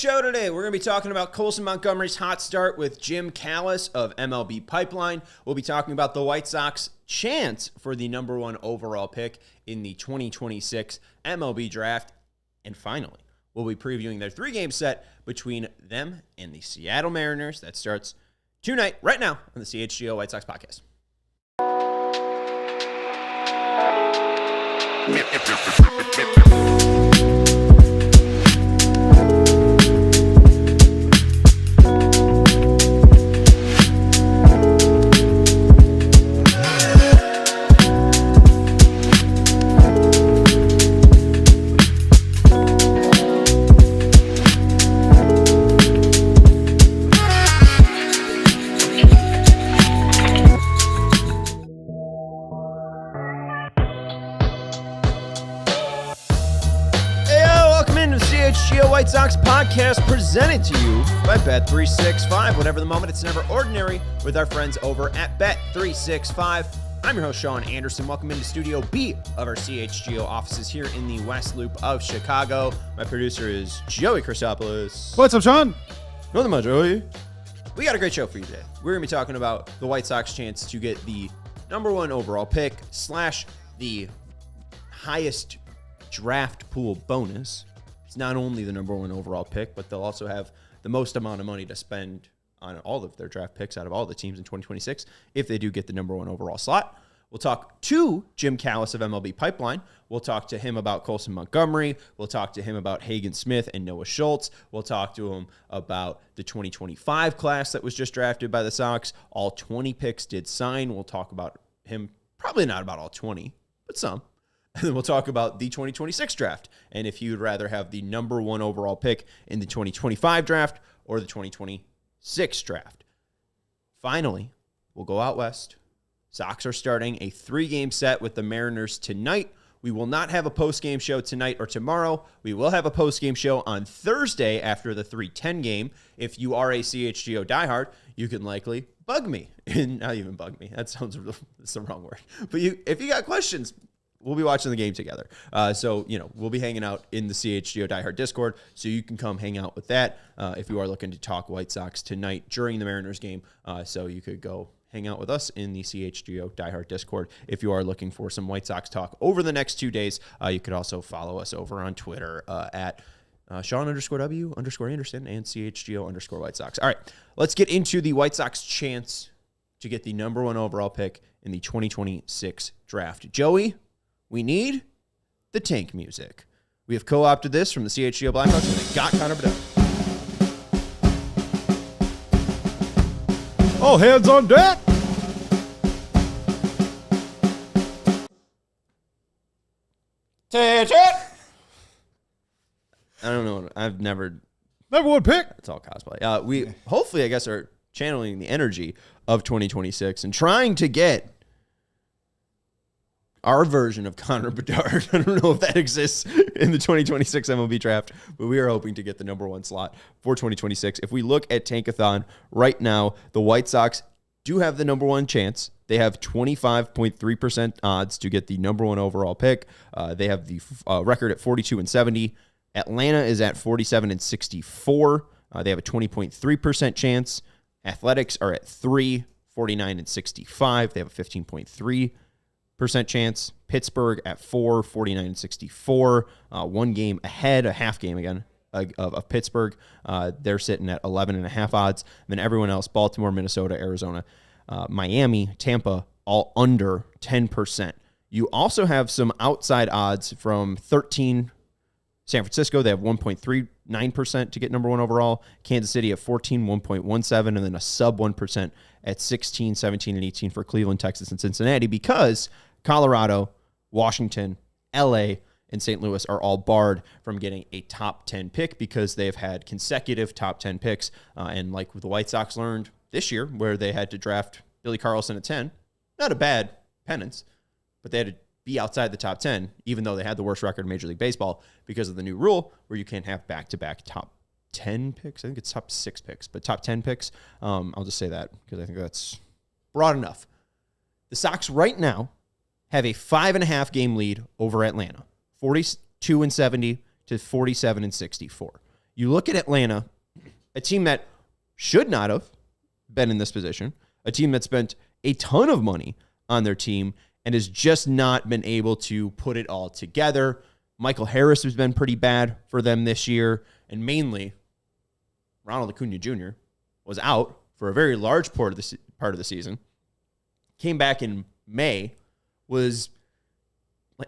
show today, we're going to be talking about Colson Montgomery's hot start with Jim Callis of MLB Pipeline. We'll be talking about the White Sox chance for the number one overall pick in the 2026 MLB Draft. And finally, we'll be previewing their three-game set between them and the Seattle Mariners. That starts tonight, right now, on the CHGO White Sox Podcast. CHGO White Sox Podcast presented to you by Bet365. Whatever the moment, it's never ordinary with our friends over at Bet365. I'm your host, Sean Anderson. Welcome into Studio B of our CHGO offices here in the West Loop of Chicago. My producer is Joey Christopoulos. What's up, Sean? Nothing much, Joey. We got a great show for you today. We're going to be talking about the White Sox chance to get the number one overall pick / the highest draft pool bonus. It's not only the number one overall pick, but they'll also have the most amount of money to spend on all of their draft picks out of all the teams in 2026 if they do get the number one overall slot. We'll talk to Jim Callis of MLB Pipeline. We'll talk to him about Colson Montgomery. We'll talk to him about Hagen Smith and Noah Schultz. We'll talk to him about the 2025 class that was just drafted by the Sox. All 20 picks did sign. We'll talk about him, probably not about all 20, but some. And then we'll talk about the 2026 draft and if you'd rather have the number one overall pick in the 2025 draft or the 2026 draft. Finally, we'll go out west. Sox are starting a three-game set with the Mariners tonight. We will not have a post-game show tonight or tomorrow. We will have a post-game show on Thursday after the 3:10 game. If you are a CHGO diehard, you can likely bug me. Not even bug me. That sounds that's the wrong word. But if you got questions, we'll be watching the game together. So, we'll be hanging out in the CHGO Die Hard Discord, so you can come hang out with that if you are looking to talk White Sox tonight during the Mariners game. So you could go hang out with us in the CHGO Die Hard Discord. If you are looking for some White Sox talk over the next 2 days, you could also follow us over on Twitter at Sean_W_Anderson and CHGO_White Sox. All right, let's get into the White Sox chance to get the number one overall pick in the 2026 draft. Joey, we need the tank music. We have co-opted this from the CHGO Blackhawks, and they got Connor Bedard. All hands on deck. I don't know. I've never. Number one pick. It's all cosplay. We hopefully, I guess, are channeling the energy of 2026 and trying to get our version of Connor Bedard. I don't know if that exists in the 2026 MLB Draft, but we are hoping to get the number one slot for 2026. If we look at Tankathon right now, the White Sox do have the number one chance. They have 25.3% odds to get the number one overall pick. They have the record at 42-70. Atlanta is at 47-64. They have a 20.3% chance. Athletics are at 49-65. They have a 15.3% chance. Pittsburgh at 49-64. One game ahead, a half game again of Pittsburgh. They're sitting at 11.5 odds. And then everyone else, Baltimore, Minnesota, Arizona, Miami, Tampa, all under 10%. You also have some outside odds from 13 San Francisco. They have 1.39% to get number one overall. Kansas City at 14, 1.17, and then a sub 1% at 16, 17, and 18 for Cleveland, Texas, and Cincinnati, because Colorado, Washington, LA, and St. Louis are all barred from getting a top 10 pick because they've had consecutive top 10 picks. And like the White Sox learned this year, where they had to draft Billy Carlson at 10, not a bad penance, but they had to be outside the top 10, even though they had the worst record in Major League Baseball because of the new rule where you can't have back-to-back top 10 picks. I think it's top 6 picks, but top 10 picks. I'll just say that because I think that's broad enough. The Sox right now have a 5.5 game lead over Atlanta, 42-70 to 47-64. You look at Atlanta, a team that should not have been in this position, a team that spent a ton of money on their team and has just not been able to put it all together. Michael Harris has been pretty bad for them this year, and mainly Ronald Acuna Jr. was out for a very large part of the season. Came back in May, was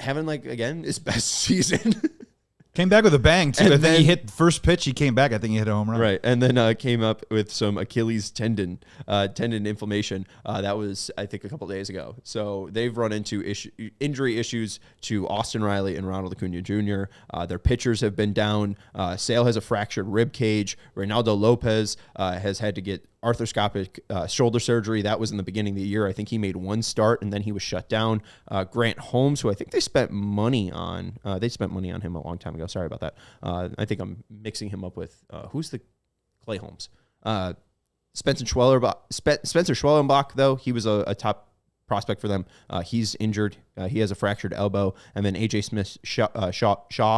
having, again, his best season. Came back with a bang, too. And I think then, he hit the first pitch. He came back. I think he hit a home run. Right. And then came up with some Achilles tendon inflammation. That was, I think, a couple days ago. So they've run into injury issues to Austin Riley and Ronald Acuna Jr. Their pitchers have been down. Sale has a fractured rib cage. Reynaldo Lopez has had to get arthroscopic shoulder surgery. That was in the beginning of the year. I think he made one start and then he was shut down. Grant Holmes, who I think they spent money on. They spent money on him a long time ago. Sorry about that. I think I'm mixing him up with who's the Clay Holmes. Spencer Schwellenbach, though, he was a top prospect for them. He's injured. He has a fractured elbow. And then AJ Smith Shaw.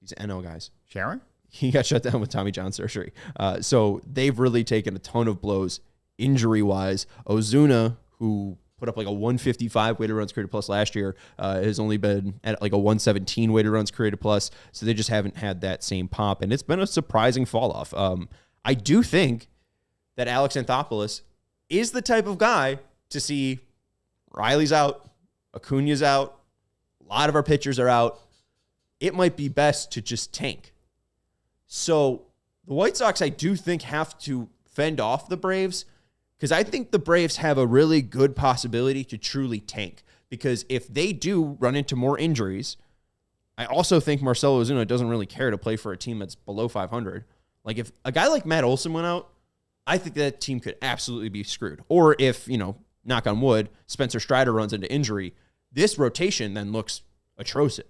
These NL guys. Sharon? He got shut down with Tommy John surgery. So they've really taken a ton of blows injury-wise. Ozuna, who put up a 155 weighted runs created plus last year, has only been at a 117 weighted runs created plus. So they just haven't had that same pop. And it's been a surprising fall-off. I do think that Alex Anthopoulos is the type of guy to see Riley's out, Acuna's out, a lot of our pitchers are out. It might be best to just tank. So the White Sox, I do think, have to fend off the Braves because I think the Braves have a really good possibility to truly tank. Because if they do run into more injuries, I also think Marcell Ozuna doesn't really care to play for a team that's below 500. If a guy like Matt Olson went out, I think that team could absolutely be screwed. Or if, knock on wood, Spencer Strider runs into injury, this rotation then looks atrocious.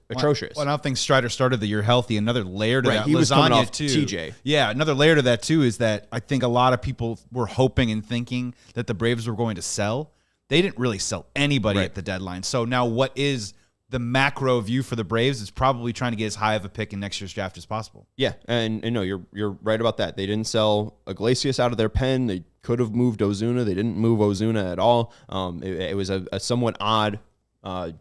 Well, I don't think Strider started the year healthy. Another layer to that, he was coming off too. TJ. Yeah, another layer to that too is that I think a lot of people were hoping and thinking that the Braves were going to sell. They didn't really sell anybody at the deadline. So now, what is the macro view for the Braves? Is probably trying to get as high of a pick in next year's draft as possible. Yeah, and no, you're right about that. They didn't sell Iglesias out of their pen. They could have moved Ozuna. They didn't move Ozuna at all. It was a somewhat odd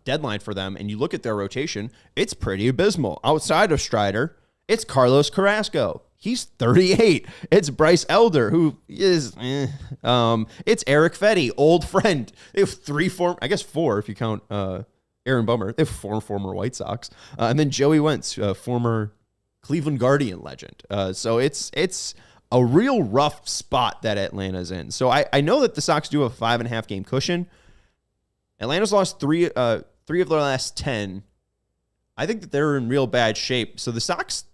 deadline for them, and you look at their rotation, it's pretty abysmal. Outside of Strider, it's Carlos Carrasco. He's 38. It's Bryce Elder, who is, it's Eric Fetty, old friend. They have four if you count Aaron Bummer. They have four former White Sox. And then Joey Wentz, former Cleveland Guardian legend. So it's a real rough spot that Atlanta's in. So I know that the Sox do have a 5.5 game cushion. Atlanta's lost three of their last 10. I think that they're in real bad shape. So the Sox,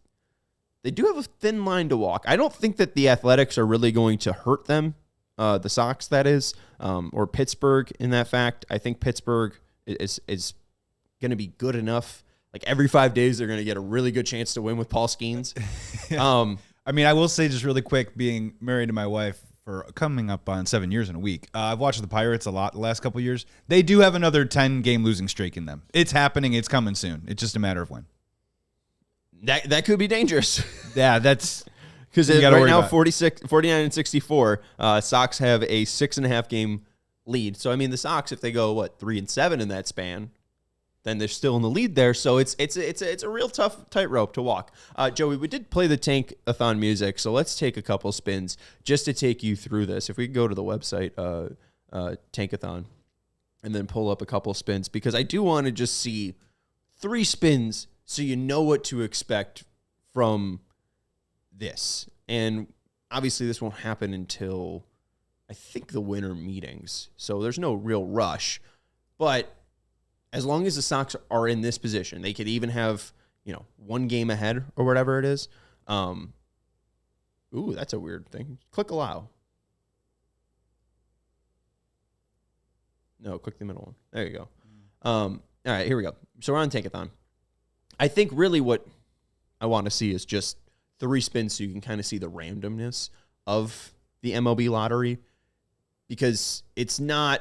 they do have a thin line to walk. I don't think that the Athletics are really going to hurt them, the Sox, that is, or Pittsburgh in that fact. I think Pittsburgh is going to be good enough. Every 5 days, they're going to get a really good chance to win with Paul Skeens. I will say just really quick, being married to my wife for coming up on 7 years in a week, I've watched the Pirates a lot the last couple of years. They do have another 10-game losing streak in them. It's happening. It's coming soon. It's just a matter of when. That could be dangerous. Yeah, that's because right now 49 and 64. Sox have a 6.5 game lead. So the Sox, if they go 3-7 in that span, then they're still in the lead there. So it's a real tough tightrope to walk. Joey, we did play the Tank-a-thon music, so let's take a couple spins just to take you through this. If we go to the website, Tank-a-thon, and then pull up a couple spins, because I do want to just see 3 spins so you know what to expect from this. And obviously this won't happen until, I think, the winter meetings. So there's no real rush. But as long as the Sox are in this position, they could even have, 1 game ahead or whatever it is. Ooh, that's a weird thing. Click allow. No, click the middle one. There you go. All right, here we go. So we're on Tank-a-thon. I think really what I want to see is just 3 spins so you can kind of see the randomness of the MLB lottery, because it's not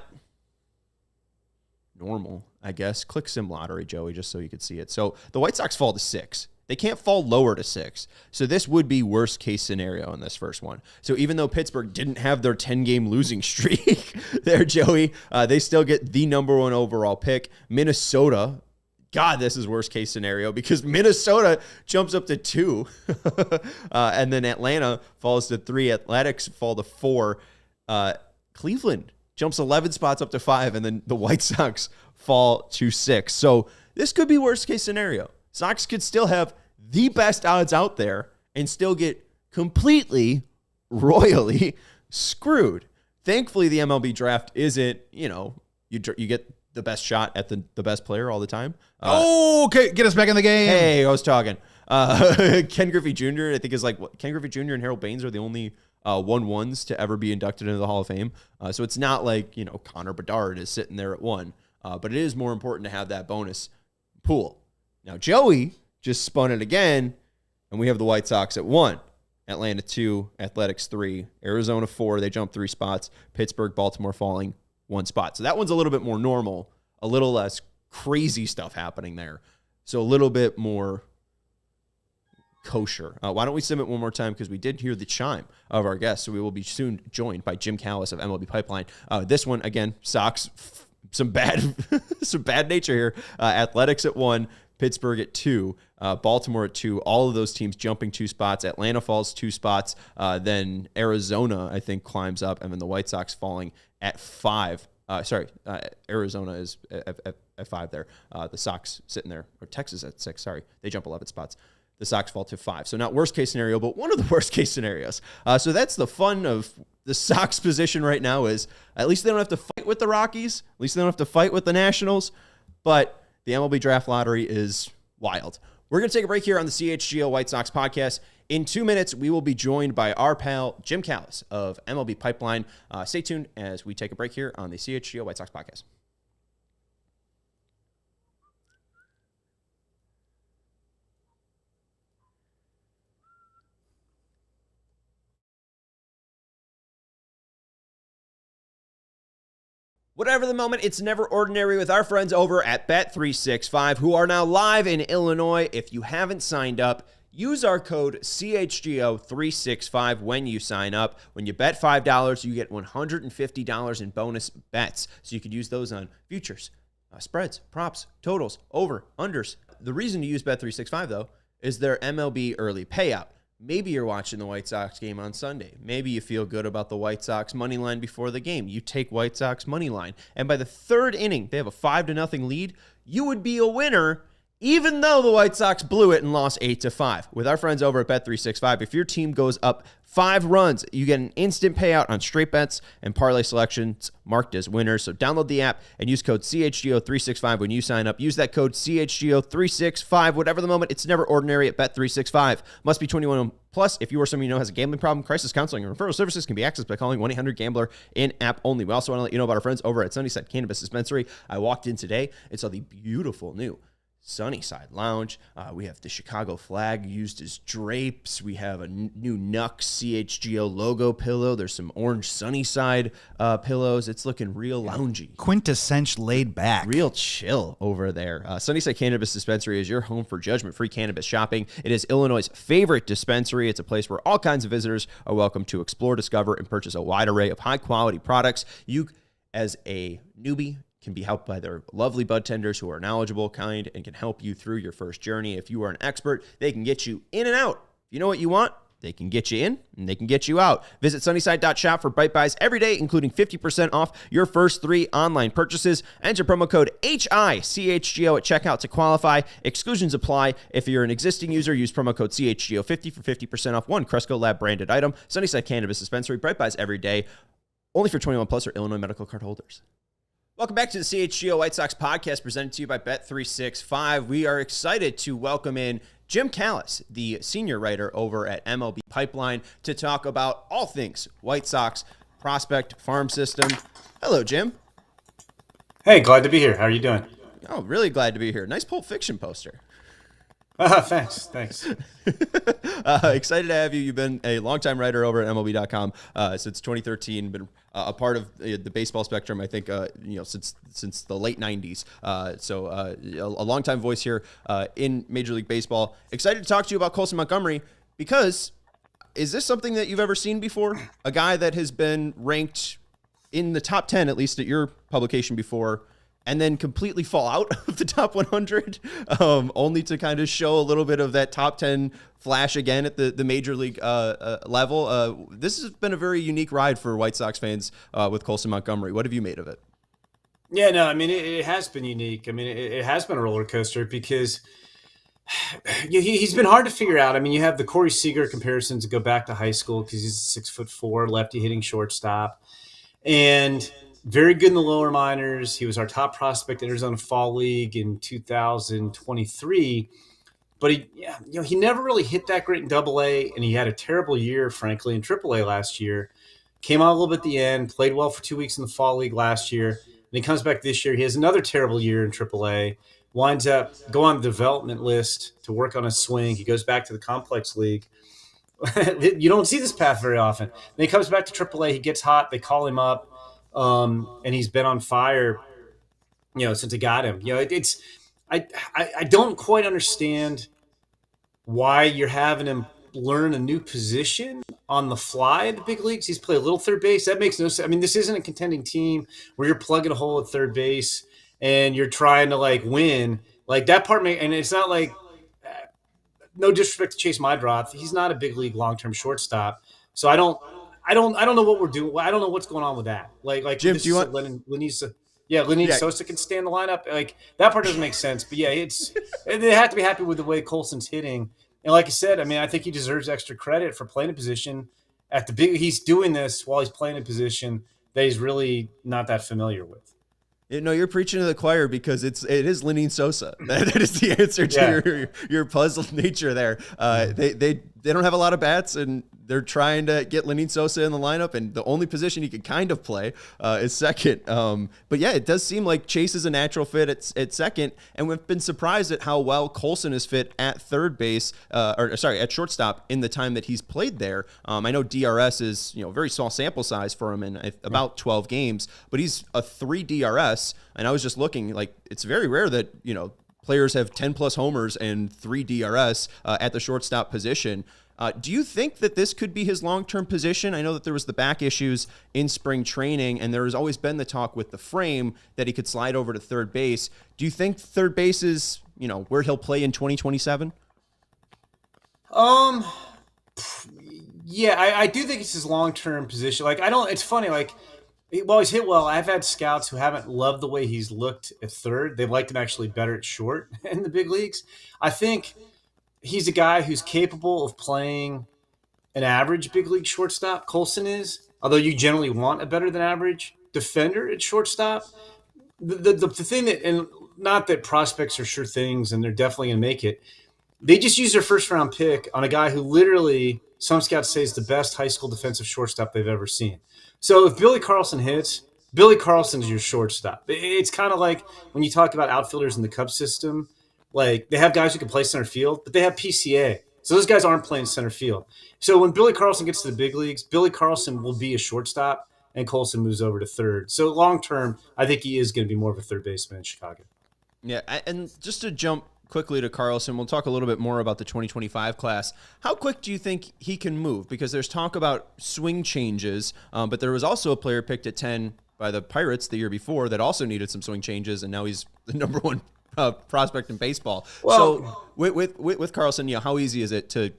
normal. I guess. Click Sim Lottery, Joey, just so you could see it. So the White Sox fall to 6. They can't fall lower to 6. So this would be worst case scenario in this first one. So even though Pittsburgh didn't have their 10-game losing streak there, Joey, they still get the number 1 overall pick. Minnesota, God, this is worst case scenario because Minnesota jumps up to 2. And then Atlanta falls to 3. Athletics fall to 4. Cleveland jumps 11 spots up to 5. And then the White Sox fall to 6. So this could be worst case scenario. Sox could still have the best odds out there and still get completely, royally screwed. Thankfully, the MLB draft isn't, you get the best shot at the best player all the time. Okay, get us back in the game. Hey, I was talking. Ken Griffey Jr., I think is Ken Griffey Jr. and Harold Baines are the only 1-1s to ever be inducted into the Hall of Fame. So it's not like, Connor Bedard is sitting there at 1. But it is more important to have that bonus pool. Now, Joey just spun it again, and we have the White Sox at 1. Atlanta 2, Athletics 3, Arizona 4. They jump 3 spots. Pittsburgh, Baltimore falling 1 spot. So that one's a little bit more normal, a little less crazy stuff happening there. So a little bit more kosher. Why don't we sim it one more time because we did hear the chime of our guest. So we will be soon joined by Jim Callis of MLB Pipeline. This one, again, Sox, some bad nature here. Athletics at 1. Pittsburgh at 2, Baltimore at 2, all of those teams jumping 2 spots. Atlanta falls 2 spots. Then Arizona, I think, climbs up, and then the White Sox falling at 5. Arizona is at 5 there. The Sox sitting there, or Texas at 6, sorry. They jump 11 spots. The Sox fall to 5. So not worst case scenario, but one of the worst case scenarios. So that's the fun of the Sox position right now is at least they don't have to fight with the Rockies. At least they don't have to fight with the Nationals. But the MLB Draft Lottery is wild. We're going to take a break here on the CHGO White Sox Podcast. In 2 minutes, we will be joined by our pal, Jim Callis of MLB Pipeline. Stay tuned as we take a break here on the CHGO White Sox Podcast. Whatever the moment, it's never ordinary with our friends over at Bet365, who are now live in Illinois. If you haven't signed up, use our code CHGO365 when you sign up. When you bet $5, you get $150 in bonus bets. So you could use those on futures, spreads, props, totals, over, unders. The reason to use Bet365, though, is their MLB early payout. Maybe you're watching the White Sox game on Sunday. Maybe you feel good about the White Sox money line before the game. You take White Sox money line. And by the 3rd inning, they have a 5-0 lead. You would be a winner even though the White Sox blew it and lost 8-5. With our friends over at Bet365, if your team goes up 5 runs, you get an instant payout on straight bets and parlay selections marked as winners. So download the app and use code CHGO365 when you sign up. Use that code CHGO365. Whatever the moment, it's never ordinary at Bet365. Must be 21 plus. If you or someone you know has a gambling problem, crisis counseling and referral services can be accessed by calling 1-800-GAMBLER in app only. We also want to let you know about our friends over at Sunnyside Cannabis Dispensary. I walked in today and saw the beautiful new Sunnyside Lounge. We have the Chicago flag used as drapes. We have a new Nux CHGO logo pillow. There's some orange Sunnyside pillows. It's looking real loungy. Quintessential laid back. Real chill over there. Sunnyside Cannabis Dispensary is your home for judgment-free cannabis shopping. It is Illinois' favorite dispensary. It's a place where all kinds of visitors are welcome to explore, discover, and purchase a wide array of high-quality products. You, as a newbie, can be helped by their lovely bud tenders who are knowledgeable, kind, and can help you through your first journey. If you are an expert, they can get you in and out. If you know what you want, they can get you in and they can get you out. Visit sunnyside.shop for bite buys every day, including 50% off your first 3 online purchases. Enter promo code HICHGO at checkout to qualify. Exclusions apply. If you're an existing user, use promo code CHGO50 for 50% off one Cresco Lab branded item. Sunnyside Cannabis Dispensary, bite buys every day, only for 21 plus or Illinois medical card holders. Welcome back to the CHGO White Sox Podcast, presented to you by Bet365. We are excited to welcome in Jim Callis, the senior writer over at MLB Pipeline, to talk about all things White Sox prospect farm system. Hello, Jim. Hey, glad to be here. How are you doing? Oh, really glad to be here. Nice Pulp Fiction poster. Thanks. Excited to have you. You've been a longtime writer over at MLB.com since 2013. Been a part of the baseball spectrum, I think, since the late 90s. So a longtime voice here in Major League Baseball. Excited to talk to you about Colson Montgomery because is this something that you've ever seen before? A guy that has been ranked in the top 10, at least at your publication before, and then completely fall out of the top 100, only to kind of show a little bit of that top 10 flash again at the major league level. This has been a very unique ride for White Sox fans with Colson Montgomery. What have you made of it? Yeah, no, I mean, it has been unique. I mean, it has been a roller coaster because he's been hard to figure out. I mean, you have the Corey Seager comparisons that go back to high school because he's a 6'4" lefty hitting shortstop. And very good in the lower minors. He was our top prospect in Arizona Fall League in 2023. But he never really hit that great in Double-A, and he had a terrible year, frankly, in Triple-A last year. Came out a little bit at the end, played well for 2 weeks in the Fall League last year. And he comes back this year. He has another terrible year in Triple-A. Winds up go on the development list to work on his swing. He goes back to the Complex League. You don't see this path very often. Then he comes back to AAA. He gets hot. They call him up, and he's been on fire, since they got him. I don't quite understand why you're having him learn a new position on the fly in the big leagues. He's played a little third base. That makes no sense. I mean, this isn't a contending team where you're plugging a hole at third base and you're trying to win. That part and it's not like, no disrespect to Chase Mydroth, he's not a big league long-term shortstop. So I don't know what we're doing. I don't know what's going on with that. Jim, do you want Lenny Sosa can stand the lineup? That part doesn't make sense. But yeah, they have to be happy with the way Colson's hitting. And like I said, I mean, I think he deserves extra credit for playing a position at the big. He's doing this while he's playing a position that he's really not that familiar with. No, you're preaching to the choir because it is Lenny Sosa. That is the answer to your puzzled nature there. They don't have a lot of bats, and they're trying to get Lenny Sosa in the lineup, and the only position he can kind of play is second. But yeah, it does seem like Chase is a natural fit at second, and we've been surprised at how well Colson is fit at third base, at shortstop in the time that he's played there. I know DRS is very small sample size for him in about 12 games, but he's a 3 DRS, and I was just looking, it's very rare that players have 10 plus homers and 3 DRS at the shortstop position. Do you think that this could be his long-term position? I know that there was the back issues in spring training, and there has always been the talk with the frame that he could slide over to third base. Do you think third base is, where he'll play in 2027? Yeah, I do think it's his long-term position. It's funny, while he's hit well, I've had scouts who haven't loved the way he's looked at third. They've liked him actually better at short in the big leagues. I think he's a guy who's capable of playing an average big league shortstop. Colson is, although you generally want a better than average defender at shortstop. The thing that, and not that prospects are sure things and they're definitely going to make it, they just use their first round pick on a guy who literally some scouts say is the best high school defensive shortstop they've ever seen. So if Billy Carlson hits, Billy Carlson is your shortstop. It's kind of like when you talk about outfielders in the Cubs system. They have guys who can play center field, but they have PCA. So those guys aren't playing center field. So when Billy Carlson gets to the big leagues, Billy Carlson will be a shortstop, and Colson moves over to third. So long term, I think he is going to be more of a third baseman in Chicago. Yeah, and just to jump quickly to Carlson, we'll talk a little bit more about the 2025 class. How quick do you think he can move? Because there's talk about swing changes, but there was also a player picked at 10 by the Pirates the year before that also needed some swing changes, and now he's the number one prospect in baseball. Well, so with Carlson, how easy is it to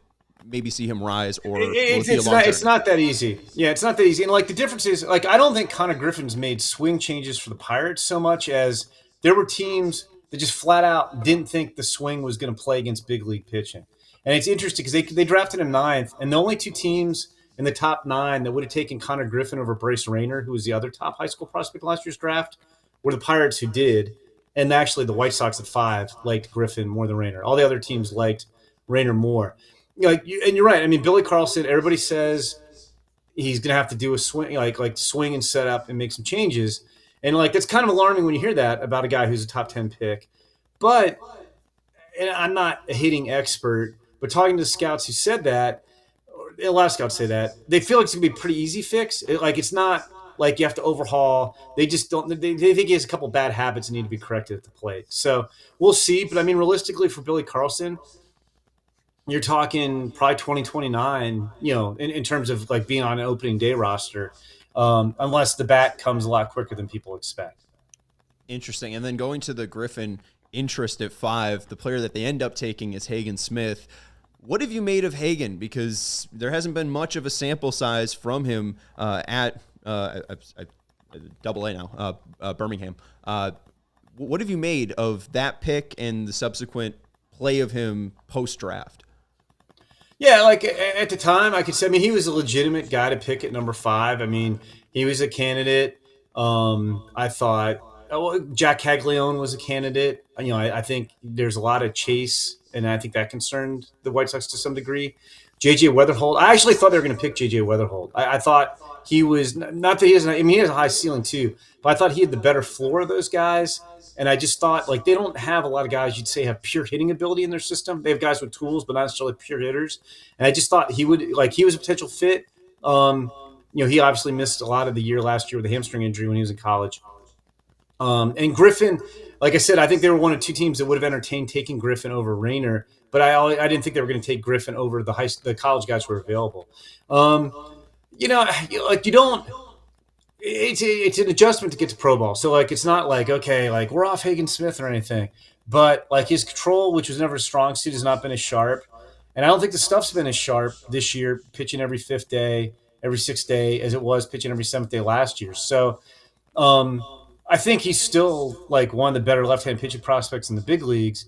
maybe see him rise, or it's not that easy. Yeah, it's not that easy. And the difference is, I don't think Connor Griffin's made swing changes for the Pirates so much as there were teams that just flat out didn't think the swing was going to play against big league pitching. And it's interesting because they drafted him 9th, and the only 2 teams in the top 9 that would have taken Connor Griffin over Bryce Rayner, who was the other top high school prospect last year's draft, were the Pirates, who did. And actually, the White Sox at 5 liked Griffin more than Rayner. All the other teams liked Rayner more. And you're right. I mean, Billy Carlson, everybody says he's going to have to do a swing, like swing and set up and make some changes. And that's kind of alarming when you hear that about a guy who's a top 10 pick. But and I'm not a hitting expert, but talking to scouts who said that, a lot of scouts say that they feel like it's gonna be a pretty easy fix. It's not like you have to overhaul. They just don't. They think he has a couple bad habits that need to be corrected at the plate. So we'll see. But I mean, realistically, for Billy Carlson, you're talking probably 2029. In terms of like being on an opening day roster, unless the bat comes a lot quicker than people expect. Interesting. And then going to the Griffin interest at 5, the player that they end up taking is Hagen Smith. What have you made of Hagen? Because there hasn't been much of a sample size from him at Double A now, Birmingham. What have you made of that pick and the subsequent play of him post-draft? Yeah, like at the time, I could say, I mean, he was a legitimate guy to pick at number 5. I mean, he was a candidate. I thought Jack Caglione was a candidate. I think there's a lot of chase, and I think that concerned the White Sox to some degree. J.J. Weatherholt, I actually thought they were going to pick J.J. Weatherholt. I thought he was, not that he has, I mean, he has a high ceiling too, but I thought he had the better floor of those guys. And I just thought, like, they don't have a lot of guys you'd say have pure hitting ability in their system. They have guys with tools, but not necessarily pure hitters. And I just thought he was a potential fit. He obviously missed a lot of the year last year with a hamstring injury when he was in college. And Griffin, like I said, I think they were one of 2 teams that would have entertained taking Griffin over Rayner, but I didn't think they were going to take Griffin over the college guys who were available. It's an adjustment to get to pro ball. So like, it's not like, okay, like we're off Hagen Smith or anything, but like his control, which was never a strong suit, has not been as sharp. And I don't think the stuff's been as sharp this year, pitching every 5th day, every 6th day, as it was pitching every 7th day last year. So, I think he's still like one of the better left-hand pitching prospects in the big leagues,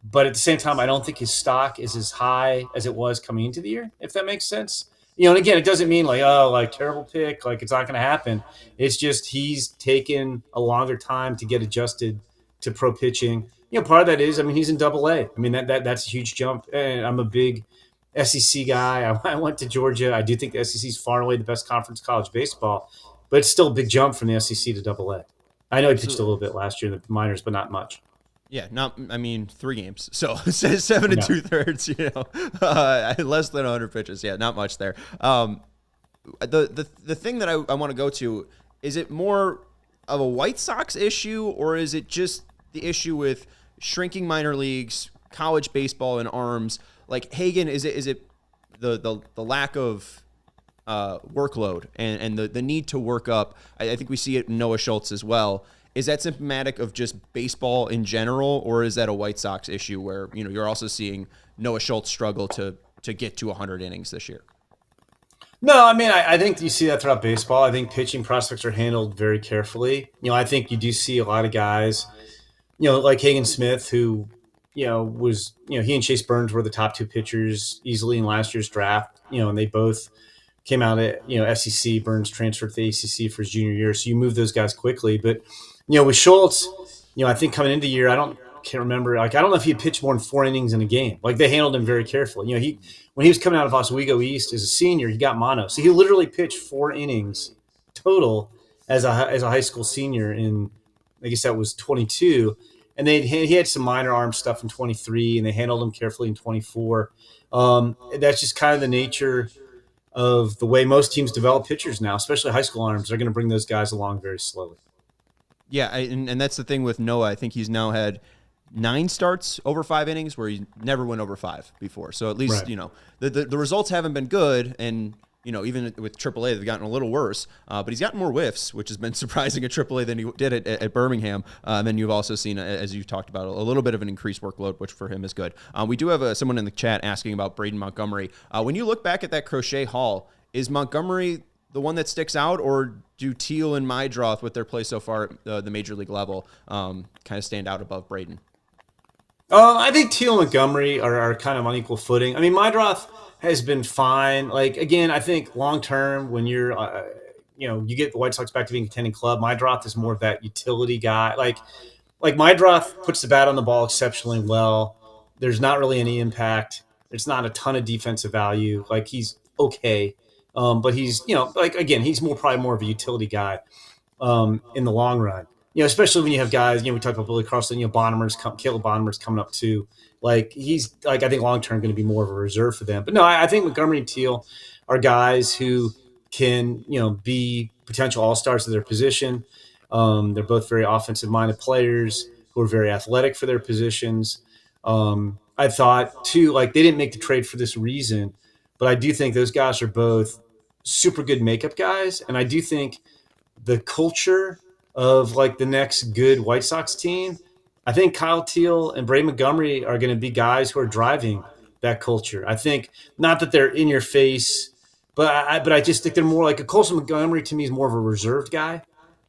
but at the same time, I don't think his stock is as high as it was coming into the year, if that makes sense. And again, it doesn't mean like terrible pick, like it's not going to happen. It's just he's taken a longer time to get adjusted to pro pitching. Part of that is, I mean, he's in Double A. I mean, that's a huge jump. And I'm a big SEC guy. I went to Georgia. I do think the SEC is far and away the best conference in college baseball, but it's still a big jump from the SEC to Double A. I know he pitched a little bit last year in the minors, but not much. Yeah, 3 games. So 7 2/3, less than 100 pitches. Yeah, not much there. The thing that I want to go to, is it more of a White Sox issue, or is it just the issue with shrinking minor leagues, college baseball, and arms? Like Hagen, is it the lack of workload and the need to work up? I think we see it in Noah Schultz as well. Is that symptomatic of just baseball in general, or is that a White Sox issue where you're also seeing Noah Schultz struggle to get to 100 innings this year? No, I mean, I think you see that throughout baseball. I think pitching prospects are handled very carefully. I think you do see a lot of guys, like Hagen Smith, who, he and Chase Burns were the top 2 pitchers easily in last year's draft, and they both came out at, SEC. Burns transferred to the ACC for his junior year. So you move those guys quickly. But, with Schultz, I think coming into the year, I can't remember. Like, I don't know if he had pitched more than 4 innings in a game. Like, they handled him very carefully. When he was coming out of Oswego East as a senior, he got mono. So he literally pitched 4 innings total as a high school senior in, I guess that was 22. And he had some minor arm stuff in 23, and they handled him carefully in 24. That's just kind of the nature of the way most teams develop pitchers now, especially high school arms. They're going to bring those guys along very slowly. Yeah, and that's the thing with Noah. I think he's now had 9 starts over 5 innings where he never went over 5 before. So at least, right. The results haven't been good, and even with AAA, they've gotten a little worse. But he's gotten more whiffs, which has been surprising at AAA than he did at Birmingham. Then you've also seen, as you talked about, a little bit of an increased workload, which for him is good. We do have someone in the chat asking about Braden Montgomery. When you look back at that Crochet Hall, is Montgomery the one that sticks out, or do Teal and Mydroth, with their play so far at the major league level, kind of stand out above Braden? I think Teal and Montgomery are kind of on equal footing. I mean, Mydroth has been fine. Like, again, I think long term, when you're, you get the White Sox back to being a contending club, Mydroth is more of that utility guy. Like Mydroth puts the bat on the ball exceptionally well. There's not really any impact. There's not a ton of defensive value. Like, he's okay. But he's, again, he's probably more of a utility guy in the long run. especially when you have guys, we talked about Billy Carlson, Caleb Bonnemer's coming up too. Like he's like, I think long-term going to be more of a reserve for them. But no, I think Montgomery and Teal are guys who can, be potential all-stars of their position. They're both very offensive-minded players who are very athletic for their positions. I thought too, like they didn't make the trade for this reason, but I do think those guys are both super good makeup guys. And I do think the culture of like the next good White Sox team, I think Kyle Teal and Braden Montgomery are going to be guys who are driving that culture. I think not that they're in your face, but I just think they're more like a Colson Montgomery to me is more of a reserved guy.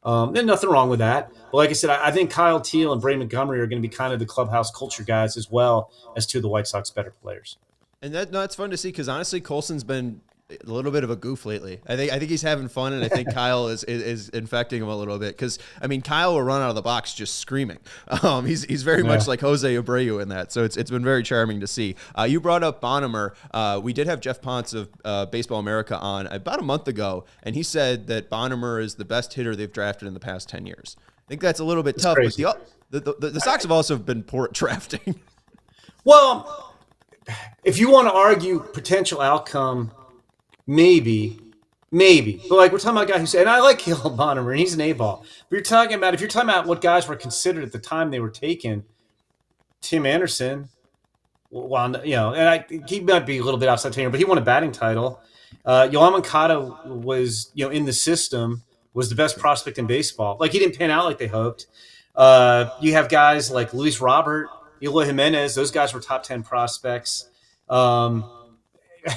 There's nothing wrong with that. But like I said, I think Kyle Teal and Braden Montgomery are going to be kind of the clubhouse culture guys as well as two of the White Sox better players. And that's fun to see because honestly, Colson's been a little bit of a goof lately. I think he's having fun, and I think Kyle is infecting him a little bit because Kyle will run out of the box just screaming. He's very much like Jose Abreu in that, so it's been very charming to see. You brought up Bonnemer. We did have Jeff Ponce of Baseball America on about a month ago, and he said that Bonnemer is the best hitter they've drafted in the past 10 years. I think that's a little bit tough, crazy. But the Sox have also been poor at drafting. Well, if you want to argue potential outcome. Maybe. But like we're talking about a guy who said, and I like Caleb Bonnemer, and he's an A-ball. But if you're talking about what guys were considered at the time they were taken, Tim Anderson, he might be a little bit outside tenure, but he won a batting title. Yoan Moncada was, in the system, was the best prospect in baseball. Like he didn't pan out like they hoped. You have guys like Luis Robert, Eloy Jimenez, those guys were top 10 prospects.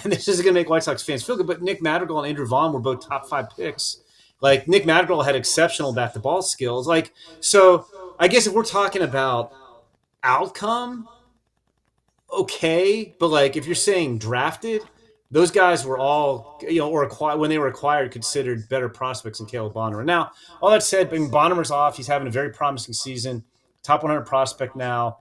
And this isn't going to make White Sox fans feel good, but Nick Madrigal and Andrew Vaughn were both top 5 picks. Like Nick Madrigal had exceptional bat-to-ball skills. Like, so I guess if we're talking about outcome, okay. But like, if you're saying drafted, those guys were all, or acquired, when they were acquired, considered better prospects than Caleb Bonnemer. Now, all that said, Bonnemer's off. He's having a very promising season. Top 100 prospect now.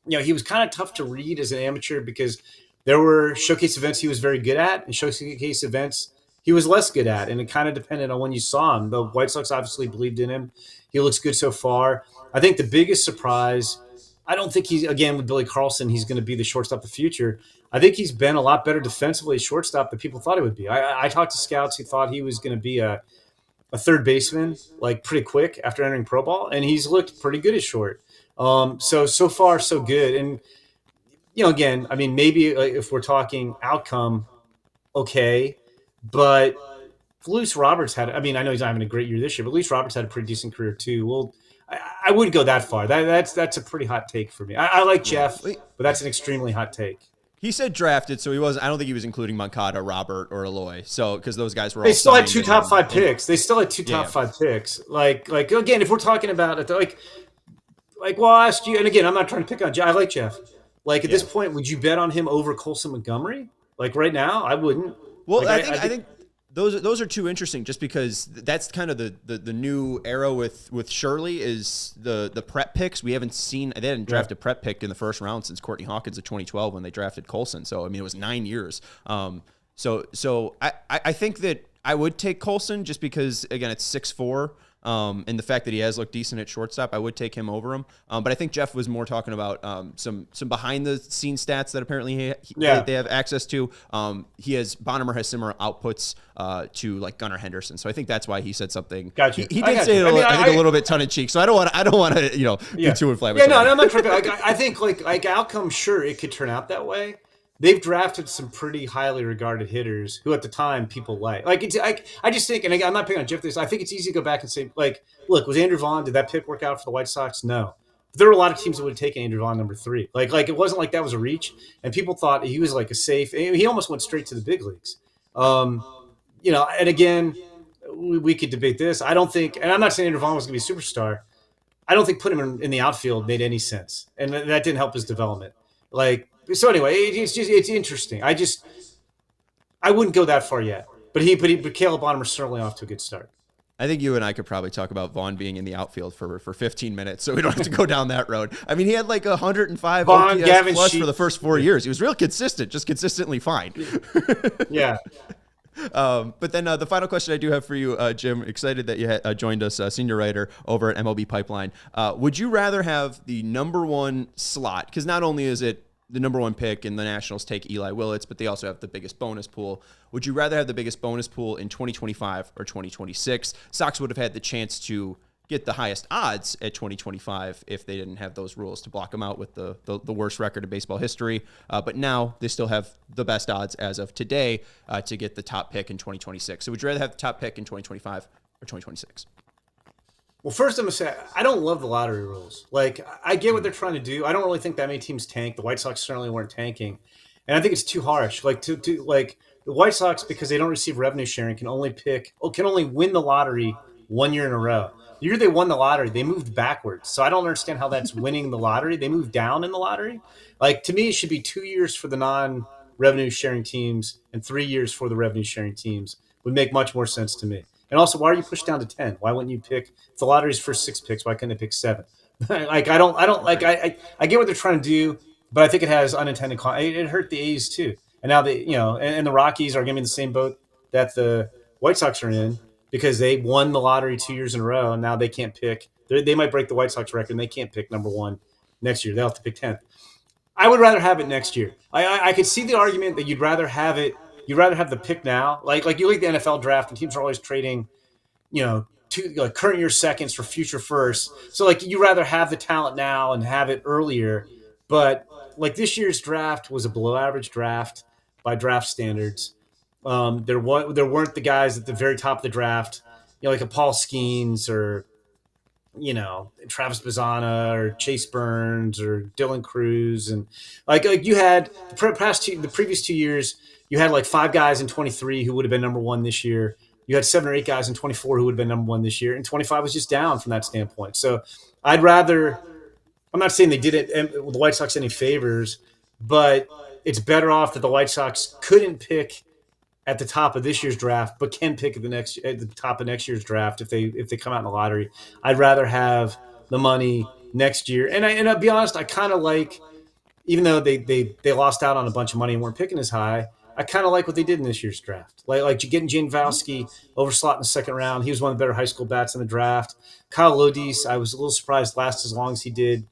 He was kind of tough to read as an amateur because there were showcase events he was very good at and showcase events he was less good at. And it kind of depended on when you saw him. The White Sox obviously believed in him. He looks good so far. I think the biggest surprise, I don't think with Billy Carlson, he's going to be the shortstop of the future. I think he's been a lot better defensively at shortstop than people thought he would be. I talked to scouts who thought he was going to be a third baseman, like pretty quick after entering pro ball. And he's looked pretty good at short. So far, so good. And, again, maybe if we're talking outcome, okay, but Luis Roberts had, I know he's not having a great year this year, but Luis Roberts had a pretty decent career too. Well, I wouldn't go that far. That's a pretty hot take for me. I like Jeff, but that's an extremely hot take. He said drafted, so he wasn't. I don't think he was including Moncada, Robert, or Eloy. So because those guys were. They still had 2 top 5 picks. They still had 2 top 5 picks. Like again, if we're talking about it, well, I'll ask you. And again, I'm not trying to pick on Jeff. I like Jeff. Like at this point, would you bet on him over Colson Montgomery? Like right now, I wouldn't. Well, I think those are too interesting, just because that's kind of the new era with Shirley is the prep picks. We haven't seen, they hadn't drafted a prep pick in the first round since Courtney Hawkins of 2012 when they drafted Colson. So it was 9 years. So I think that I would take Colson just because, again, it's 6'4". And the fact that he has looked decent at shortstop, I would take him over him. But I think Jeff was more talking about some behind the scenes stats that apparently they have access to. Bonnemer has similar outputs to like Gunnar Henderson, so I think that's why he said something. Gotcha. He did say it a little bit tongue in cheek, so I don't want to be too inflammatory. Yeah, no, I'm not tripping. I think like outcome, sure, it could turn out that way. They've drafted some pretty highly regarded hitters who at the time people like. I just think, and I'm not picking on Jeff this, I think it's easy to go back and say, like, look, was Andrew Vaughn, did that pick work out for the White Sox? No. But there were a lot of teams that would have taken Andrew Vaughn number 3. Like it wasn't like that was a reach, and people thought he was like a safe, he almost went straight to the big leagues. And again, we could debate this. I don't think, and I'm not saying Andrew Vaughn was going to be a superstar. I don't think putting him in the outfield made any sense, and that didn't help his development. So anyway, it's interesting. I wouldn't go that far yet, but Caleb Bonnemer's certainly off to a good start. I think you and I could probably talk about Vaughn being in the outfield for 15 minutes, so we don't have to go down that road. He had like 105 Vaughn, OPS plus for the first 4 years. He was real consistent, just consistently fine. Yeah. But then the final question I do have for you, Jim, excited that you joined us, senior writer over at MLB Pipeline. Would you rather have the number one slot? Because not only is it the number one pick and the Nationals take Eli Willits, but they also have the biggest bonus pool. Would you rather have the biggest bonus pool in 2025 or 2026? Sox would have had the chance to get the highest odds at 2025 if they didn't have those rules to block them out with the worst record in baseball history. But now they still have the best odds as of today to get the top pick in 2026. So would you rather have the top pick in 2025 or 2026? Well, first I'm going to say, I don't love the lottery rules. Like, I get what they're trying to do. I don't really think that many teams tank. The White Sox certainly weren't tanking. And I think it's too harsh. Like, like the White Sox, because they don't receive revenue sharing, can only win the lottery 1 year in a row. The year they won the lottery, they moved backwards. So I don't understand how that's winning the lottery. They moved down in the lottery. Like, to me, it should be 2 years for the non-revenue sharing teams and 3 years for the revenue sharing teams. Would make much more sense to me. And also, why are you pushed down to 10? Why wouldn't you pick, if the lottery's first 6 picks, why couldn't they pick 7? Like, I get what they're trying to do, but I think it has unintended it hurt the A's too. And now and the Rockies are going to be in the same boat that the White Sox are in, because they won the lottery 2 years in a row, and now they can't pick. They might break the White Sox record, and they can't pick number one next year. They'll have to pick 10th. I would rather have it next year. I could see the argument that you'd rather have it. You'd rather have the pick now. Like you look at the NFL draft, and teams are always trading, current year seconds for future firsts. So you rather have the talent now and have it earlier. But like this year's draft was a below average draft by draft standards. There weren't the guys at the very top of the draft, like a Paul Skeens or, Travis Bazzana or Chase Burns or Dylan Cruz. And like you had the previous 2 years, you had like 5 guys in 23 who would have been number one this year. You had 7 or 8 guys in 24 who would have been number one this year. And 25 was just down from that standpoint. So I'm not saying they did it with the White Sox any favors, but it's better off that the White Sox couldn't pick at the top of this year's draft, but can pick at the top of next year's draft if they come out in the lottery. I'd rather have the money next year. And I'll be honest, I kind of like, even though they lost out on a bunch of money and weren't picking as high, I kind of like what they did in this year's draft. Like getting Jankowski over slot in the second round. He was one of the better high school bats in the draft. Kyle Lodis, I was a little surprised last as long as he did.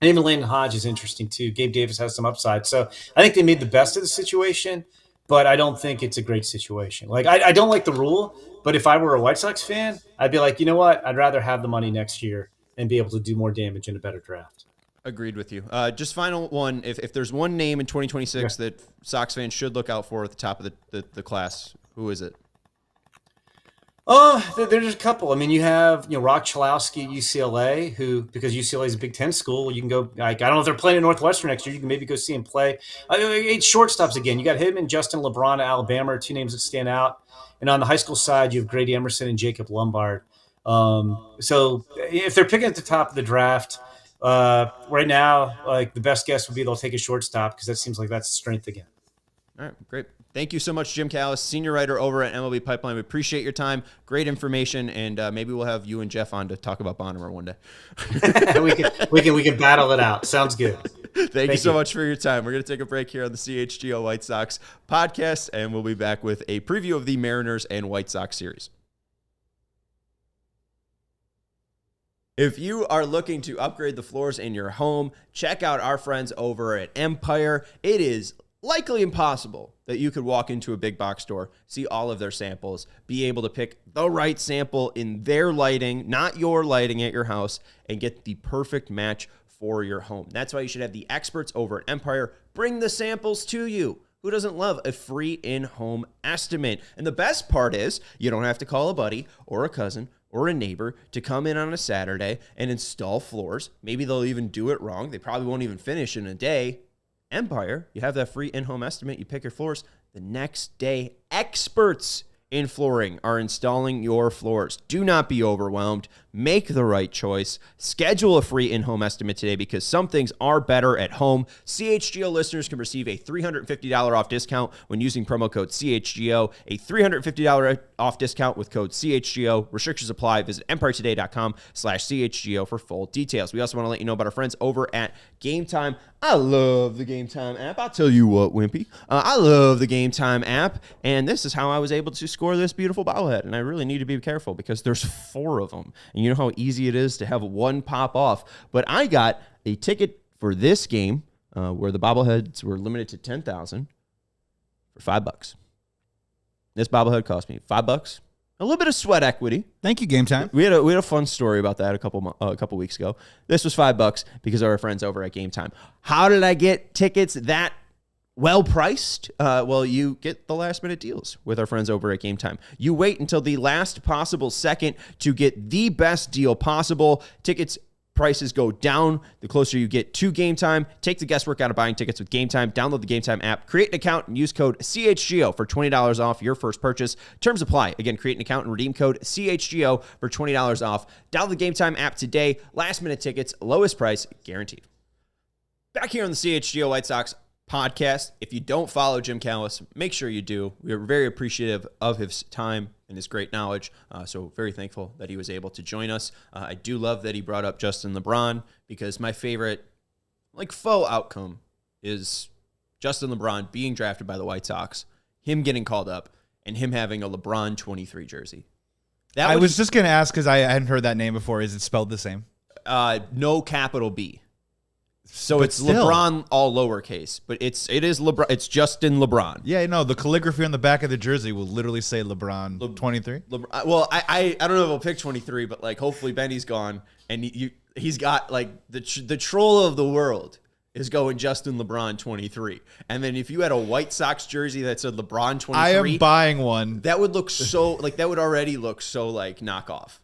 And even Landon Hodge is interesting too. Gabe Davis has some upside. So I think they made the best of the situation, but I don't think it's a great situation. Like I don't like the rule, but if I were a White Sox fan, I'd be like, you know what? I'd rather have the money next year and be able to do more damage in a better draft. Agreed with you. Just final one. If there's one name in 2026 that Sox fans should look out for at the top of the class, who is it? There's a couple. I mean, you have Rock Chalowski at UCLA, who, because UCLA is a Big Ten school, you can go. I don't know if they're playing at Northwestern next year. You can maybe go see him play. 8 shortstops again. You got him and Justin LeBron at Alabama are 2 names that stand out. And on the high school side, you have Grady Emerson and Jacob Lombard. So if they're picking at the top of the draft. Right now, like the best guess would be they'll take a shortstop because that seems like that's a strength again. All right, great. Thank you so much, Jim Callis, senior writer over at MLB Pipeline. We appreciate your time. Great information, and maybe we'll have you and Jeff on to talk about Bonner one day. we can battle it out. Sounds good. Thank you so much for your time. We're going to take a break here on the CHGO White Sox podcast, and we'll be back with a preview of the Mariners and White Sox series. If you are looking to upgrade the floors in your home, check out our friends over at Empire. It is likely impossible that you could walk into a big box store, see all of their samples, be able to pick the right sample in their lighting, not your lighting at your house, and get the perfect match for your home. That's why you should have the experts over at Empire bring the samples to you. Who doesn't love a free in-home estimate? And the best part is you don't have to call a buddy or a cousin or a neighbor to come in on a Saturday and install floors. Maybe they'll even do it wrong. They probably won't even finish in a day. Empire, you have that free in-home estimate. You pick your floors. The next day, experts in flooring are installing your floors. Do not be overwhelmed. Make the right choice. Schedule a free in-home estimate today because some things are better at home. CHGO listeners can receive a $350 off discount when using promo code CHGO. A $350 off discount with code CHGO. Restrictions apply. Visit EmpireToday.com/CHGO for full details. We also want to let you know about our friends over at Game Time I love the Game Time app. I'll tell you what, Wimpy. I love the Game Time app, and this is how I was able to score this beautiful bobblehead. And I really need to be careful because there's 4 of them. And you know how easy it is to have one pop off. But I got a ticket for this game where the bobbleheads were limited to 10,000 for $5. This bobblehead cost me $5. A little bit of sweat equity. Thank you, Game Time. We had a fun story about that a couple weeks ago. This was $5 because of our friends over at Game Time. How did I get tickets that well priced? Well, you get the last minute deals with our friends over at Game Time. You wait until the last possible second to get the best deal possible. Tickets prices go down the closer you get to Game Time. Take the guesswork out of buying tickets with Game Time. Download the Game Time app, create an account, and use code CHGO for $20 off your first purchase. Terms apply. Again, create an account and redeem code CHGO for $20 off. Download the Game Time app today. Last minute tickets, lowest price guaranteed. Back here on the CHGO White Sox Podcast. If you don't follow Jim Callis, make sure you do. We are very appreciative of his time and his great knowledge. So very thankful that he was able to join us. I do love that he brought up Justin LeBron because my favorite faux outcome is Justin LeBron being drafted by the White Sox, him getting called up, and him having a LeBron 23 jersey. I was just going to ask because I hadn't heard that name before. Is it spelled the same? No capital B. So But it's still. LeBron all lowercase, but it is LeBron. It's Justin LeBron. Yeah, no, the calligraphy on the back of the jersey will literally say LeBron 23. Well, I don't know if he'll pick 23, but hopefully Benny's gone and he's got the troll of the world is going Justin LeBron 23, and then if you had a White Sox jersey that said LeBron 23, I am buying one. that would look so that would already look so knockoff.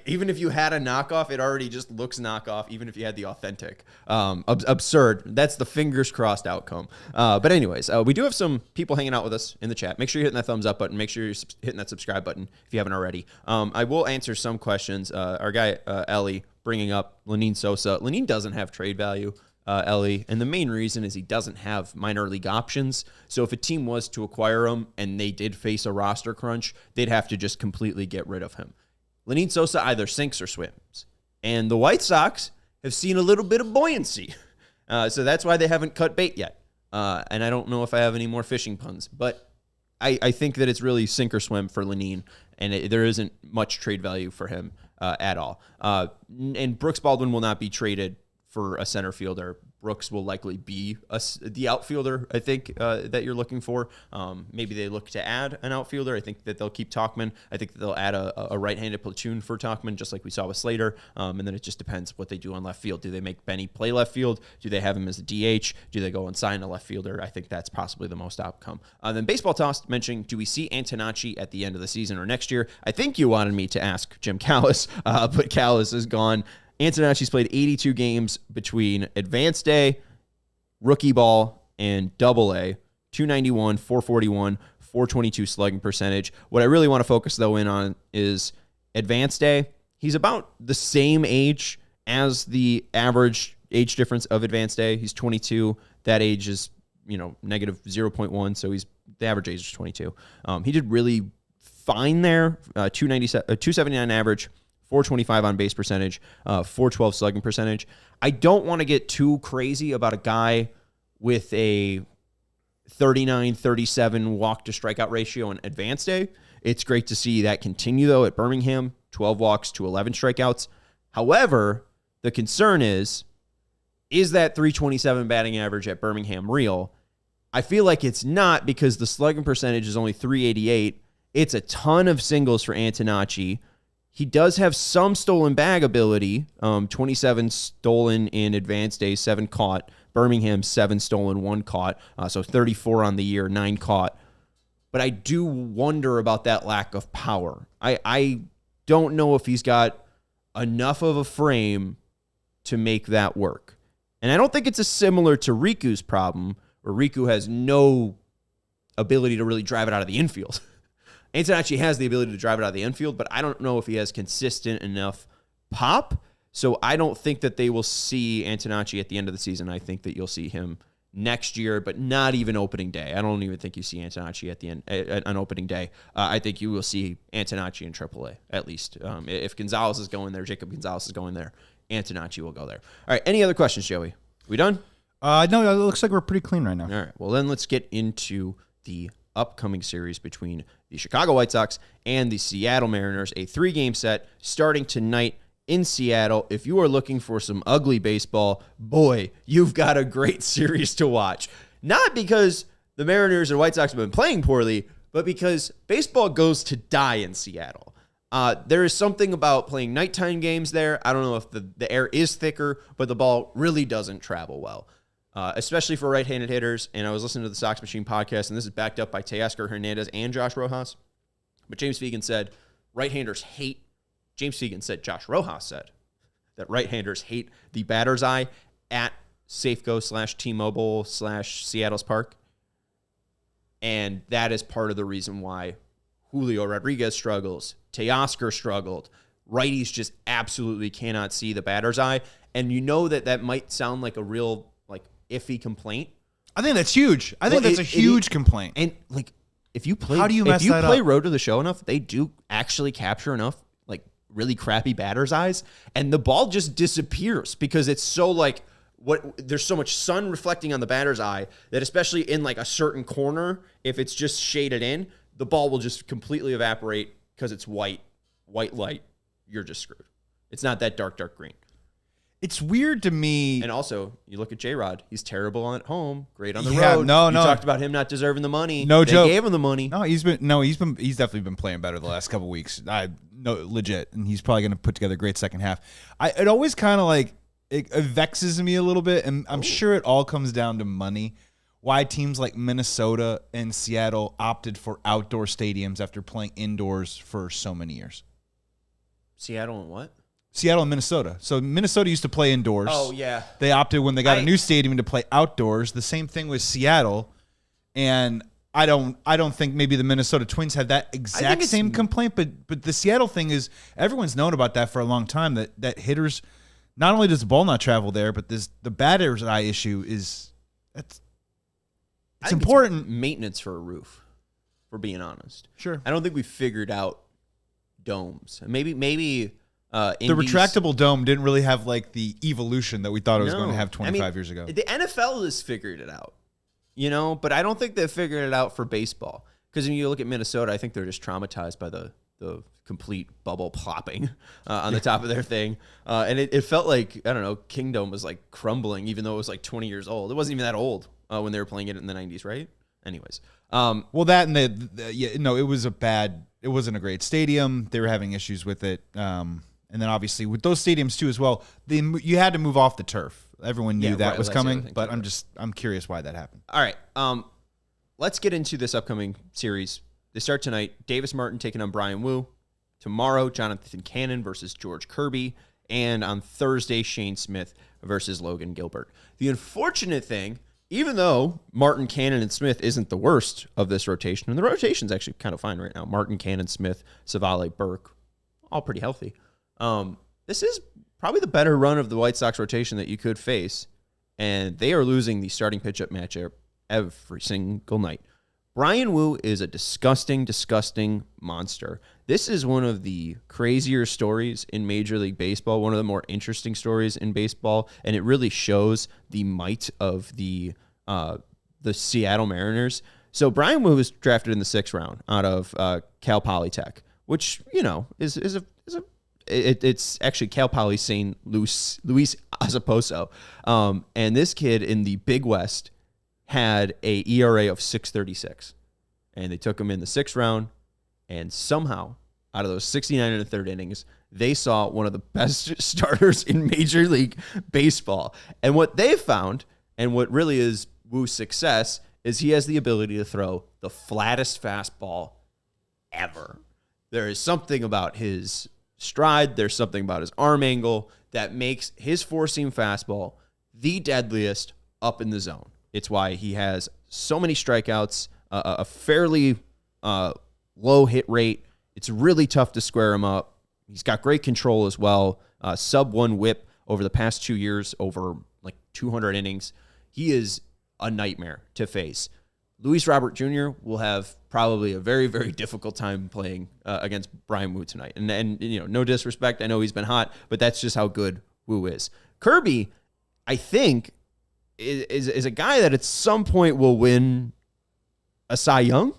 Even if you had a knockoff, it already just looks knockoff, even if you had the authentic. Absurd. That's the fingers crossed outcome. But anyways, we do have some people hanging out with us in the chat. Make sure you're hitting that thumbs up button. Make sure you're hitting that subscribe button if you haven't already. I will answer some questions. Our guy, Ellie, bringing up Lenine Sosa. Lenine doesn't have trade value, Ellie, and the main reason is he doesn't have minor league options. So if a team was to acquire him and they did face a roster crunch, they'd have to just completely get rid of him. Lenine Sosa either sinks or swims. And the White Sox have seen a little bit of buoyancy. So that's why they haven't cut bait yet. And I don't know if I have any more fishing puns. But I think that it's really sink or swim for Lenine. And there isn't much trade value for him at all. And Brooks Baldwin will not be traded for a center fielder. Brooks will likely be the outfielder, I think, that you're looking for. Maybe they look to add an outfielder. I think that they'll keep Tauchman. I think that they'll add a right-handed platoon for Tauchman, just like we saw with Slater. And then it just depends what they do on left field. Do they make Benny play left field? Do they have him as a DH? Do they go and sign a left fielder? I think that's possibly the most outcome. Then Baseball Toss mentioning, do we see Antonacci at the end of the season or next year? I think you wanted me to ask Jim Callis, but Callis is gone. Antonacci's played 82 games between Advanced A, Rookie Ball, and Double A. 291, 441, 422 slugging percentage. What I really want to focus, though, in on is Advanced A. He's about the same age as the average age difference of Advanced A. He's 22. That age is, negative 0.1, so the average age is 22. He did really fine there. 279 average. 425 on base percentage, 412 slugging percentage. I don't want to get too crazy about a guy with a 39-37 walk to strikeout ratio in Advanced A. It's great to see that continue, though, at Birmingham, 12 walks to 11 strikeouts. However, the concern is that 327 batting average at Birmingham real? I feel like it's not, because the slugging percentage is only 388. It's a ton of singles for Antonacci. He does have some stolen bag ability, 27 stolen in Advanced A, 7 caught. Birmingham, 7 stolen, 1 caught. So 34 on the year, 9 caught. But I do wonder about that lack of power. I don't know if he's got enough of a frame to make that work. And I don't think it's similar to Riku's problem, where Riku has no ability to really drive it out of the infield. Antonacci has the ability to drive it out of the infield, but I don't know if he has consistent enough pop. So I don't think that they will see Antonacci at the end of the season. I think that you'll see him next year, but not even opening day. I don't even think you see Antonacci at the end on opening day. I think you will see Antonacci in AAA at least. If Gonzalez is going there, Jacob Gonzalez is going there, Antonacci will go there. All right. Any other questions, Joey? We done? No, it looks like we're pretty clean right now. All right. Well, then let's get into the upcoming series between the Chicago White Sox and the Seattle Mariners, a 3-game set starting tonight in Seattle. If you are looking for some ugly baseball, boy, you've got a great series to watch. Not because the Mariners and White Sox have been playing poorly, but because baseball goes to die in Seattle. There is something about playing nighttime games there. I don't know if the air is thicker, but the ball really doesn't travel well. Especially for right-handed hitters. And I was listening to the Sox Machine podcast, and this is backed up by Teoscar Hernandez and Josh Rojas. But James Fegan said right-handers hate. James Fegan said Josh Rojas said that right-handers hate the batter's eye at Safeco / T-Mobile / Seattle's Park. And that is part of the reason why Julio Rodriguez struggles. Teoscar struggled. Righties just absolutely cannot see the batter's eye. And you know that might sound like a real iffy complaint. I think that's huge. I think that's a huge complaint. And if you play, how do you mess that play up? Road to the Show enough, they do actually capture enough really crappy batter's eyes, and the ball just disappears because it's so there's so much sun reflecting on the batter's eye that especially in a certain corner, if it's just shaded in, the ball will just completely evaporate because it's white light. You're just screwed. It's not that dark green. It's weird to me. And also, you look at J-Rod. He's terrible at home, great on the road. No. You talked about him not deserving the money. No joke. They gave him the money. No, he's definitely been playing better the last couple of weeks. Legit, and he's probably going to put together a great second half. It always kind of it vexes me a little bit, and I'm sure it all comes down to money. Why teams like Minnesota and Seattle opted for outdoor stadiums after playing indoors for so many years. Seattle and what? Seattle and Minnesota. So Minnesota used to play indoors. Oh, yeah. They opted when they got a new stadium to play outdoors. The same thing with Seattle. And I don't think maybe the Minnesota Twins had that exact same complaint, but the Seattle thing is everyone's known about that for a long time, that hitters, not only does the ball not travel there, but the batter's eye issue it's important. It's maintenance for a roof, for being honest. Sure. I don't think we figured out domes. Maybe the retractable dome didn't really have the evolution that we thought it was going to have 25 years ago. The NFL has figured it out, but I don't think they've figured it out for baseball. Because when you look at Minnesota, I think they're just traumatized by the complete bubble plopping on the top of their thing. And it felt like, I don't know, Kingdom was crumbling, even though it was 20 years old. It wasn't even that old when they were playing it in the 90s, right? Anyways. Well, that and it wasn't a great stadium. They were having issues with it. And then obviously with those stadiums too as well, you had to move off the turf. Everyone knew that was coming, but I'm curious why that happened. All right, let's get into this upcoming series. They start tonight. Davis Martin taking on Brian Wu. Tomorrow, Jonathan Cannon versus George Kirby, and on Thursday, Shane Smith versus Logan Gilbert. The unfortunate thing, even though Martin, Cannon, and Smith isn't the worst of this rotation, and the rotation's actually kind of fine right now. Martin, Cannon, Smith, Savale, Burke, all pretty healthy. This is probably the better run of the White Sox rotation that you could face, and they are losing the starting pitchup matchup every single night. Brian Wu is a disgusting, disgusting monster. This is one of the crazier stories in Major League Baseball, one of the more interesting stories in baseball, and it really shows the might of the Seattle Mariners. So Brian Wu was drafted in the 6th round out of Cal Polytech, which it's actually Cal Poly St. Luis Azaposo. And this kid in the Big West had a ERA of 6.36. And they took him in the 6th round, and somehow, out of those 69 1/3 innings, they saw one of the best starters in Major League Baseball. And what they found, and what really is Wu's success, is he has the ability to throw the flattest fastball ever. There is something about his stride, there's something about his arm angle that makes his four-seam fastball the deadliest up in the zone. It's why he has so many strikeouts, a fairly low hit rate. It's really tough to square him up. He's got great control as well. Sub-1 whip over the past 2 years, over 200 innings. He is a nightmare to face. Luis Robert Jr. will have probably a very, very difficult time playing against Brian Wu tonight. And no disrespect, I know he's been hot, but that's just how good Wu is. Kirby, I think, is a guy that at some point will win a Cy Young,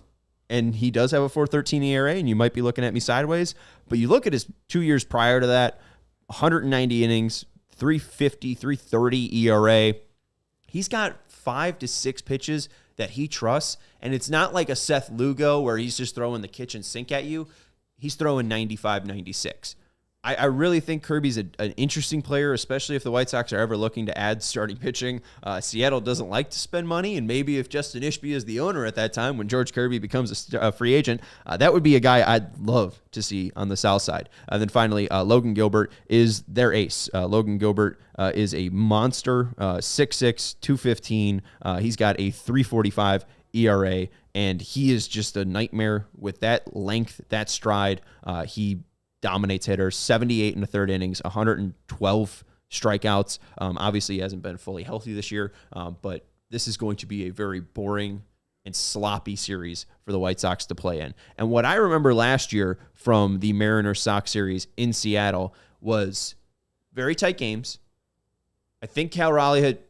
and he does have a 4.13 ERA, and you might be looking at me sideways, but you look at his 2 years prior to that, 190 innings, 350, 330 ERA. He's got 5 to 6 pitches that he trusts, and it's not like a Seth Lugo where he's just throwing the kitchen sink at you. He's throwing 95, 96. I really think Kirby's an interesting player, especially if the White Sox are ever looking to add starting pitching. Seattle doesn't like to spend money, and maybe if Justin Ishbia is the owner at that time when George Kirby becomes a free agent, that would be a guy I'd love to see on the south side. And then finally, Logan Gilbert is their ace. Logan Gilbert is a monster, 6'6", 215. He's got a 3.45 ERA, and he is just a nightmare with that length, that stride. He dominates hitters, 78 in the third innings, 112 strikeouts. Obviously, he hasn't been fully healthy this year, but this is going to be a very boring and sloppy series for the White Sox to play in. And what I remember last year from the Mariners-Sox series in Seattle was very tight games. I think Cal Raleigh hit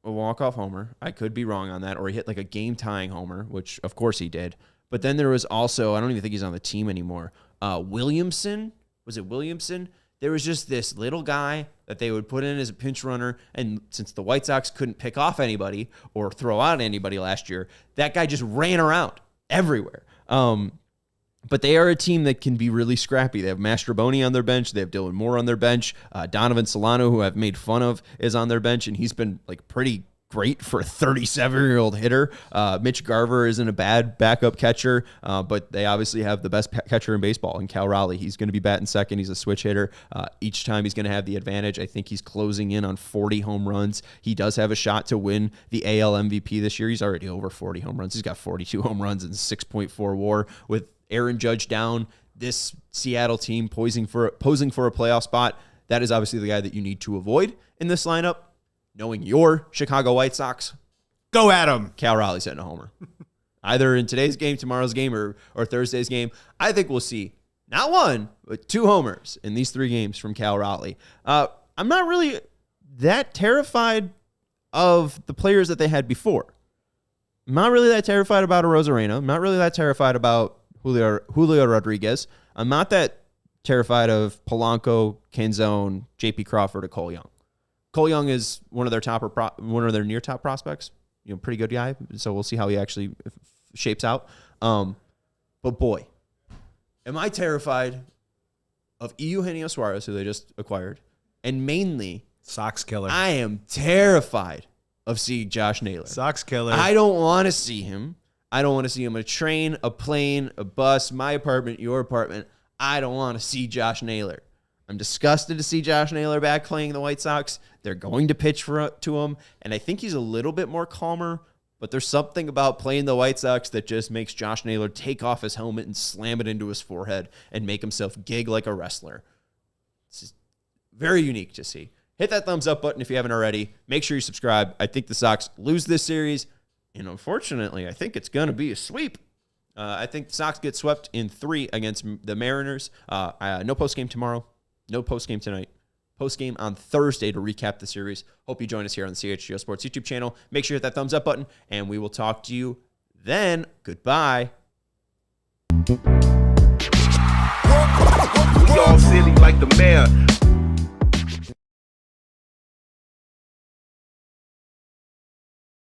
a walk-off homer. I could be wrong on that, or he hit like a game-tying homer, which of course he did. But then there was also, I don't even think he's on the team anymore, Williamson. Was it Williamson? There was just this little guy that they would put in as a pinch runner, and since the White Sox couldn't pick off anybody or throw out anybody last year, that guy just ran around everywhere. But they are a team that can be really scrappy. They have Mastroboni on their bench. They have Dylan Moore on their bench. Donovan Solano, who I've made fun of, is on their bench, and he's been like pretty great for a 37-year-old hitter. Mitch Garver isn't a bad backup catcher, but they obviously have the best catcher in baseball in Cal Raleigh. He's going to be batting second. He's a switch hitter. Each time he's going to have the advantage. I think he's closing in on 40 home runs. He does have a shot to win the AL MVP this year. He's already over 40 home runs. He's got 42 home runs and 6.4 WAR. With Aaron Judge down, this Seattle team posing for a playoff spot, that is obviously the guy that you need to avoid in this lineup. Knowing your Chicago White Sox, go at him. Cal Raleigh's hitting a homer. Either in today's game, tomorrow's game, or Thursday's game. I think we'll see not one, but 2 homers in these 3 games from Cal Raleigh. I'm not really that terrified of the players that they had before. I'm not really that terrified about Arozarena. I'm not really that terrified about Julio Rodriguez. I'm not that terrified of Polanco, Canzone, J.P. Crawford, or Cole Young. Cole Young is one of their near top prospects. Pretty good guy. So we'll see how he actually shapes out. But boy, am I terrified of Eugenio Suarez, who they just acquired, and mainly Sox killer. I am terrified of seeing Josh Naylor. Sox killer. I don't want to see him. I don't want to see him on a train, a plane, a bus, my apartment, your apartment. I don't want to see Josh Naylor. I'm disgusted to see Josh Naylor back playing the White Sox. They're going to pitch to him, and I think he's a little bit more calmer, but there's something about playing the White Sox that just makes Josh Naylor take off his helmet and slam it into his forehead and make himself gig like a wrestler. It's just very unique to see. Hit that thumbs up button if you haven't already. Make sure you subscribe. I think the Sox lose this series, and unfortunately, I think it's going to be a sweep. I think the Sox get swept in 3 against the Mariners. No postgame tomorrow. No postgame tonight. Postgame on Thursday to recap the series. Hope you join us here on the CHGO Sports YouTube channel. Make sure you hit that thumbs up button, and we will talk to you then. Goodbye. We all silly like the mayor.